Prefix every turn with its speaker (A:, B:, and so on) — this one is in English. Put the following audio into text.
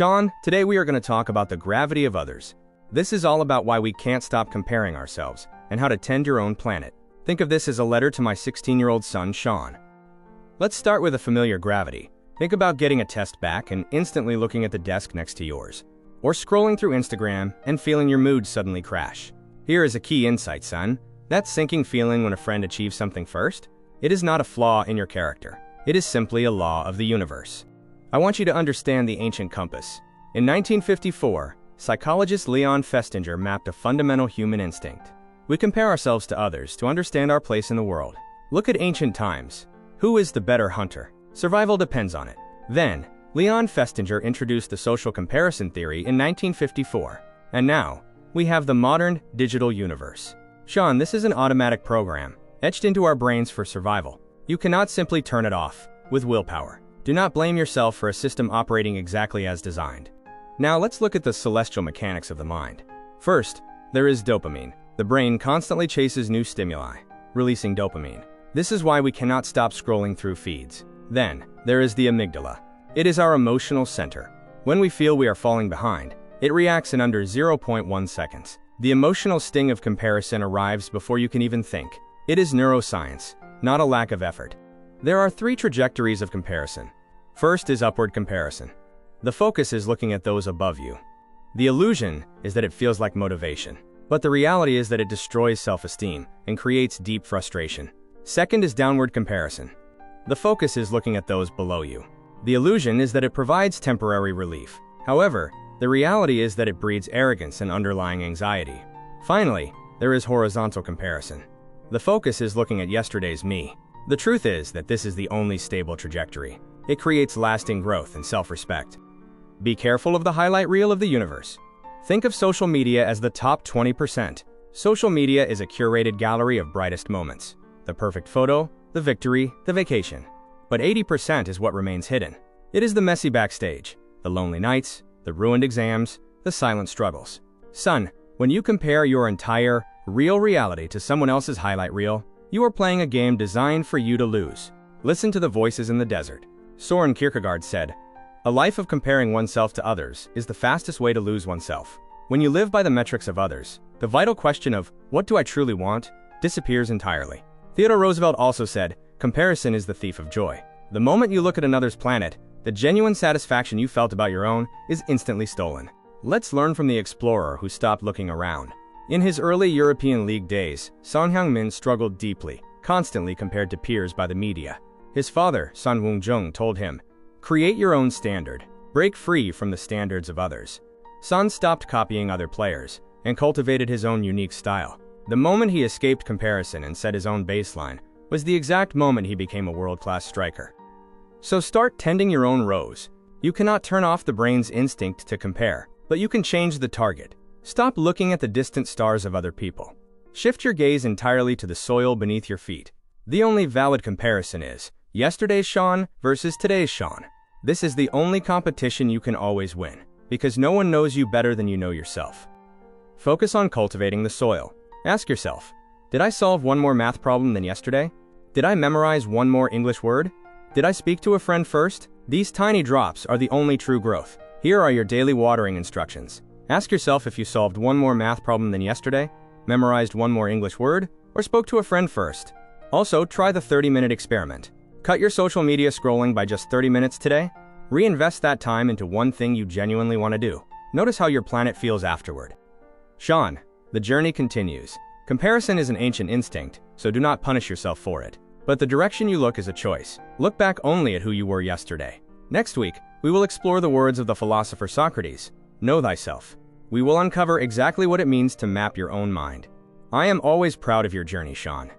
A: Sean, today we are going to talk about the gravity of others. This is all about why we can't stop comparing ourselves and how to tend your own planet. Think of this as a letter to my 16-year-old son, Sean. Let's start with a familiar gravity. Think about getting a test back and instantly looking at the desk next to yours, or scrolling through Instagram and feeling your mood suddenly crash. Here is a key insight, son. That sinking feeling when a friend achieves something first? It is not a flaw in your character. It is simply a law of the universe. I want you to understand the ancient compass. In 1954, psychologist Leon Festinger mapped a fundamental human instinct. We compare ourselves to others to understand our place in the world. Look at ancient times. Who is the better hunter? Survival depends on it. Then, Leon Festinger introduced the social comparison theory in 1954. And now, we have the modern, digital universe. Sean, this is an automatic program, etched into our brains for survival. You cannot simply turn it off with willpower. Do not blame yourself for a system operating exactly as designed. Now let's look at the celestial mechanics of the mind. First, there is dopamine. The brain constantly chases new stimuli, releasing dopamine. This is why we cannot stop scrolling through feeds. Then, there is the amygdala. It is our emotional center. When we feel we are falling behind, it reacts in under 0.1 seconds. The emotional sting of comparison arrives before you can even think. It is neuroscience, not a lack of effort. There are three trajectories of comparison. First is upward comparison. The focus is looking at those above you. The illusion is that it feels like motivation, but the reality is that it destroys self-esteem and creates deep frustration. Second is downward comparison. The focus is looking at those below you. The illusion is that it provides temporary relief. However, the reality is that it breeds arrogance and underlying anxiety. Finally, there is horizontal comparison. The focus is looking at yesterday's me. The truth is that this is the only stable trajectory. It creates lasting growth and self-respect. Be careful of the highlight reel of the universe. Think of social media as the top 20%. Social media is a curated gallery of brightest moments. The perfect photo, the victory, the vacation. But 80% is what remains hidden. It is the messy backstage, the lonely nights, the ruined exams, the silent struggles. Son, when you compare your entire, real reality to someone else's highlight reel, you are playing a game designed for you to lose. Listen to the voices in the desert. Soren Kierkegaard said, "A life of comparing oneself to others is the fastest way to lose oneself." When you live by the metrics of others, the vital question of, what do I truly want, disappears entirely. Theodore Roosevelt also said, comparison is the thief of joy. The moment you look at another's planet, the genuine satisfaction you felt about your own is instantly stolen. Let's learn from the explorer who stopped looking around. In his early European League days, Son Heung-min struggled deeply, constantly compared to peers by the media. His father, Sun Woong-jung, told him, "Create your own standard. Break free from the standards of others." Son stopped copying other players and cultivated his own unique style. The moment he escaped comparison and set his own baseline was the exact moment he became a world-class striker. So start tending your own rose. You cannot turn off the brain's instinct to compare, but you can change the target. Stop looking at the distant stars of other people. Shift your gaze entirely to the soil beneath your feet. The only valid comparison is yesterday's Sean versus today's Sean. This is the only competition you can always win, because no one knows you better than you know yourself. Focus on cultivating the soil. Ask yourself, did I solve one more math problem than yesterday? Did I memorize one more English word? Did I speak to a friend first? These tiny drops are the only true growth. Here are your daily watering instructions. Ask yourself if you solved one more math problem than yesterday, memorized one more English word, or spoke to a friend first. Also, try the 30-minute experiment. Cut your social media scrolling by just 30 minutes today. Reinvest that time into one thing you genuinely want to do. Notice how your planet feels afterward. Sean, the journey continues. Comparison is an ancient instinct, so do not punish yourself for it. But the direction you look is a choice. Look back only at who you were yesterday. Next week, we will explore the words of the philosopher Socrates, "Know thyself." We will uncover exactly what it means to map your own mind. I am always proud of your journey, Sean.